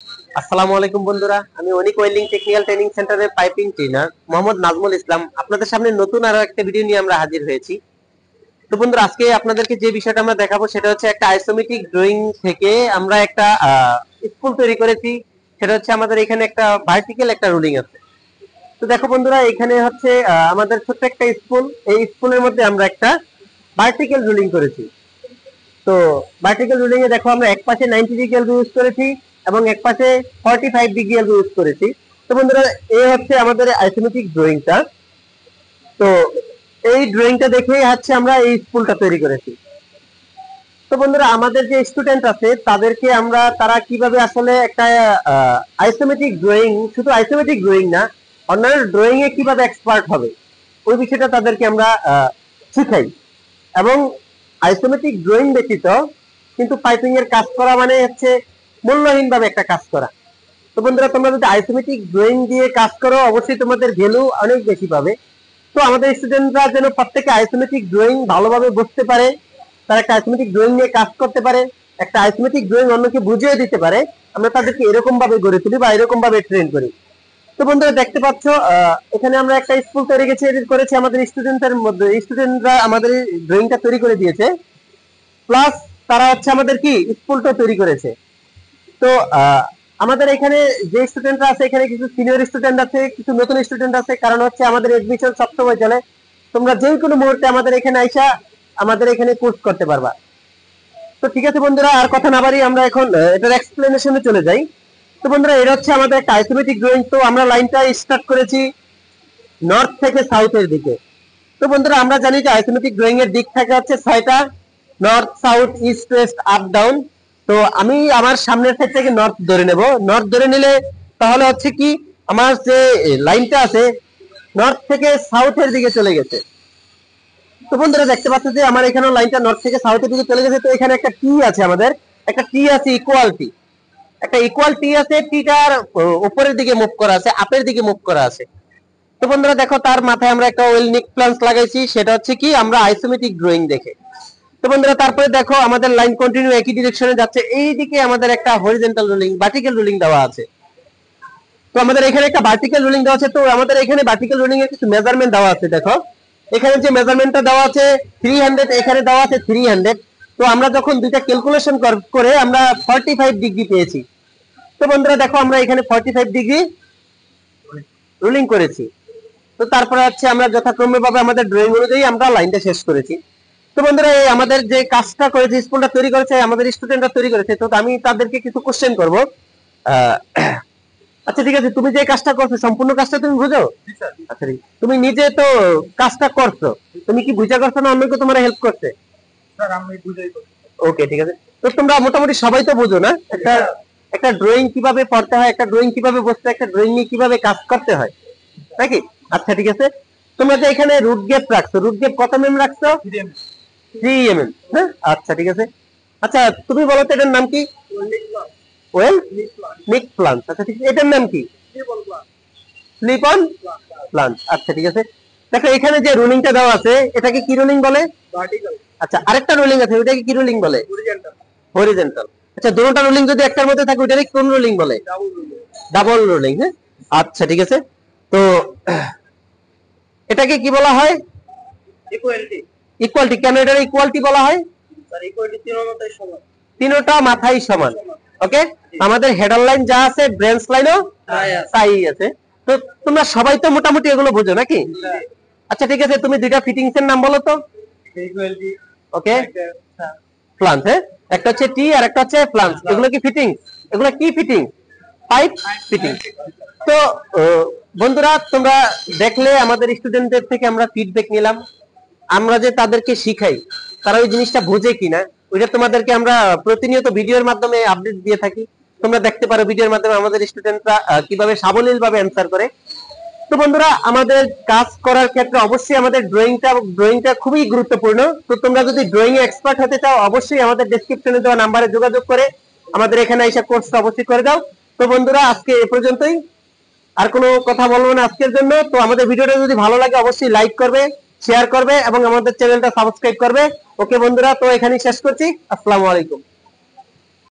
আসসালামু আলাইকুম বন্ধুরা, আমি অনিক ওয়েল্ডিং টেকনিক্যাল ট্রেনিং সেন্টারের পাইপিং ট্রেনার মোহাম্মদ নাজমুল ইসলাম আপনাদের সামনে নতুন আরো একটা ভিডিও নিয়ে আমরা হাজির হয়েছি। তো বন্ধুরা, আজকে আপনাদেরকে যে বিষয়টা আমরা দেখাবো সেটা হচ্ছে একটা আইসোমেট্রিক ড্রয়িং থেকে আমরা একটা স্কুল তৈরি করেছি। সেটা হচ্ছে আমাদের এখানে একটা ভার্টিক্যাল একটা রুলিং আছে। তো দেখো বন্ধুরা, এখানে হচ্ছে আমাদের ছোট্ট একটা স্কুল, এই স্কুলের মধ্যে আমরা একটা ভার্টিক্যাল রুলিং করেছি। তো ভার্টিক্যাল রুলিং এ দেখো আমরা এক পাশে 90 ডিগ্রি এলবো ইউজ করেছি এবং এক পাশে 45 ডিগ্রি এলবো ইউজ করেছি। তো বন্ধুরা, এই হচ্ছে আমাদের আইসোমেট্রিক ড্রয়িংটা। তো এই ড্রয়িংটা দেখেই হচ্ছে আমরা এই স্কুলটা তৈরি করেছি। তো বন্ধুরা, আমাদের যে স্টুডেন্ট আছে তাদেরকে আমরা তারা কিভাবে আসলে একটা আইসোমেট্রিক ড্রয়িং, শুধু আইসোমেট্রিক ড্রয়িং না, অন্যান্য ড্রয়িং এ কিভাবে এক্সপার্ট হবে ওই বিষয়টা তাদেরকে আমরা শিখাই। এবং আইসোমেট্রিক ড্রয়িং ব্যতীত কিন্তু পাইপিং এর কাজ করা মানে হচ্ছে মূল্যহীন ভাবে একটা কাজ করা। তো বন্ধুরা, তোমরা যদি আইসোমেট্রিক ড্রয়িং দিয়ে কাজ করো অবশ্যই তোমাদের ভ্যালু অনেক বেশি পাবে। তো আমাদের স্টুডেন্টরা যেন প্রত্যেকে আইসোমেট্রিক ড্রয়িং ভালোভাবে বুঝতে পারে, তারা একটা আইসোমেট্রিক ড্রয়িং নিয়ে কাজ করতে পারে, একটা আইসোমেট্রিক ড্রয়িং অন্যকে বুঝিয়ে দিতে পারে, আমরা তাদেরকে এরকম ভাবে গড়ে তুলি বা এরকম ভাবে ট্রেন করি। তো বন্ধুরা, দেখতে পাচ্ছ এখানে আমরা একটা স্কুল তৈরি করেছি আমাদের স্টুডেন্টদের মধ্যে। স্টুডেন্টরা আমাদের ড্রয়িংটা তৈরি করে দিয়েছে, প্লাস তারা হচ্ছে আমাদের কি স্কুলটা তৈরি করেছে। তো আমাদের এখানে যে স্টুডেন্টরা আছে, এখানে কিছু সিনিয়র স্টুডেন্ট আছে, কিছু নতুন স্টুডেন্ট আছে। কারণ হচ্ছে আমাদের এডমিশন সবসময় চলে, তোমরা যে কোনো মুহূর্তে আমাদের এখানে আইসা আমাদের এখানে কোর্স করতে পারবা। তো ঠিক আছে বন্ধুরা, আর কথা না বাড়িয়ে আমরা এখন এটার এক্সপ্লেনেশনে চলে যাই। তো বন্ধুরা, এটা হচ্ছে আমাদের একটা আইসোমেট্রিক ড্রয়িং। তো আমরা লাইনটা স্টার্ট করেছি নর্থ থেকে সাউথের দিকে। তো বন্ধুরা, আমরা জানি যে আইসোমেট্রিক ড্রয়িং এর দিক থাকে হচ্ছে 6টা, north, south, east, west, up, down. তো আমি আমার সামনের সাইড থেকে নর্থ ধরে নেব। নর্থ ধরে নিলে তাহলে হচ্ছে কি আমার যে লাইনটা আছে নর্থ থেকে সাউথের দিকে চলে গেছে। তো বন্ধুরা, দেখতে পাচ্ছ যে আমার এখানে লাইনটা নর্থ থেকে সাউথের দিকে চলে গেছে। তো এখানে একটা টি আছে, আমাদের একটা টি আছে, ইকুয়ালিটি একটা ইকুয়াল টি আছে। টিটার উপরের দিকে মুভ করা আছে, আপের দিকে মুভ করা আছে। তো বন্ধুরা দেখো, তার মাথায় আমরা একটা ওয়েল নিক প্লান্স লাগাইছি, সেটা হচ্ছে কি আমরা আইসোমেট্রিক ড্রয়িং দেখে। তো বন্ধুরা, তারপরে দেখো আমাদের লাইন কন্টিনিউ একই ডিরেকশনে যাচ্ছে। এই দিকে আমাদের একটা হরিজন্টাল রুলিং, ভার্টিক্যাল রুলিং দেওয়া আছে। তো আমাদের এখানে একটা ভার্টিক্যাল রুলিং দেওয়া আছে। তো আমাদের এখানে ভার্টিক্যাল রুলিং এর কিছু মেজারমেন্ট দেওয়া আছে। দেখো এখানে যে মেজারমেন্টটা দেওয়া আছে 300, এখানে দেওয়া আছে 300। তো আমরা যখন দুইটা ক্যালকুলেশন করে আমরা 45 ডিগ্রি পেয়েছি। তো বন্ধুরা দেখো, আমরা এখানে 45 ডিগ্রি রুলিং করেছি। তো তারপরে হচ্ছে আমরা যথাক্রমে ভাবে আমাদের ড্রয়িং অনুযায়ী আমরা লাইনটা শেষ করেছি। তো বন্ধুরা, এই আমাদের যে কাজটা করেছে, স্কুলটা তৈরি করেছে, আমাদের স্টুডেন্টরা তৈরি করেছে। তো আমি তাদেরকে কিছু কোশ্চেন করব। আচ্ছা ঠিক আছে, তুমি যে কাজটা করছো সম্পূর্ণ কাজটা তুমি বুঝো? আচ্ছা, তুমি নিজে তো কাজটা করছো, তুমি কি বুঝা করছো না অন্য কেউ তোমার হেল্প করছে? স্যার আমি বুঝাই করছি। ওকে ঠিক আছে। তো তোমরা মোটামুটি সবাই তো বুঝো না একটা একটা ড্রয়িং কিভাবে পড়তে হয়, একটা ড্রয়িং কিভাবে বসতে, একটা ড্রয়িং নিয়ে কিভাবে কাজ করতে হয়, নাকি? আচ্ছা ঠিক আছে। তোমরা যে এখানে রুট গ্যাপ রাখছো, রুট গ্যাপ কত এমএম রাখছো? 3 এমএম। হ্যাঁ, আচ্ছা ঠিক আছে। আচ্ছা তুমি বলো তো এটার নাম কি? ওয়েল নিক প্লান্ট। আচ্ছা ঠিক আছে, এটার নাম কি? Sleep on plant. আচ্ছা ঠিক আছে। দেখো এখানে যে রুলিংটা দেওয়া আছে এটাকে কি রুলিং বলে? ভার্টিক্যাল। আচ্ছা, আরেকটা রুলিং আছে, ওটাকে কি রুলিং বলে? হরিজন্টাল। হরিজন্টাল। আচ্ছা, দুটোটা রুলিং যদি একটার মধ্যে থাকে ওটাকে কোন রুলিং বলে? Double ruling. Double ruling. হ্যাঁ, আচ্ছা ঠিক আছে। তো এটাকে কি বলা হয়? ইকুয়ালিটি। ইকুয়ালিটি। কেন এটার ইকুয়ালিটি বলা হয়? স্যার ইকুয়ালিটি তিনটাই সমান, তিনটা মাথাই সমান। ওকে, আমাদের হেডার লাইন যা আছে ব্রাঞ্চ লাইনও তাই আছে। তো তোমরা সবাই তো মোটামুটি এগুলো বুঝো নাকি? আচ্ছা ঠিক আছে, তুমি দুইটা ফিটিংস এর নাম বলো তো। ইকুয়ালিটি। ওকে, প্লান্ট। হ্যাঁ, একটা হচ্ছে টি আর একটা হচ্ছে প্লান্ট। এগুলো কি ফিটিং? এগুলো কি ফিটিং? Pipe fitting. তো বন্ধুরা, তোমরা দেখলে আমাদের স্টুডেন্টদের থেকে আমরা ফিডব্যাক নিলাম। আমরা যে তাদেরকে শিখাই তারা ওই জিনিসটা বোঝে কিনা ওইটা তোমাদেরকে আমরা প্রতিনিয়ত ভিডিওর মাধ্যমে আপডেট দিয়ে থাকি। তোমরা দেখতে পারো ভিডিওর মাধ্যমে আমাদের স্টুডেন্টরা কিভাবে সাবলীল ভাবে অ্যান্সার করে। তো বন্ধুরা, আমাদের কাজ করার ক্ষেত্রে অবশ্যই আমাদের ড্রয়িংটা খুবই গুরুত্বপূর্ণ। তো তোমরা যদি ড্রয়িং এ এক্সপার্ট হতে চাও অবশ্যই আমাদের ডেসক্রিপশনে দেওয়া নাম্বারে যোগাযোগ করে আমাদের এখানে এসে কোর্সটা অবশ্যই করে দাও। তো বন্ধুরা, আজকে এ পর্যন্তই, আর কোনো কথা বলবো না আজকের জন্য। তো আমাদের ভিডিওটা যদি ভালো লাগে অবশ্যই লাইক করবে, শেয়ার করবে এবং আমাদের চ্যানেলটা সাবস্ক্রাইব করবে। ওকে বন্ধুরা, তো এখানেই শেষ করছি। আসসালামু আলাইকুম।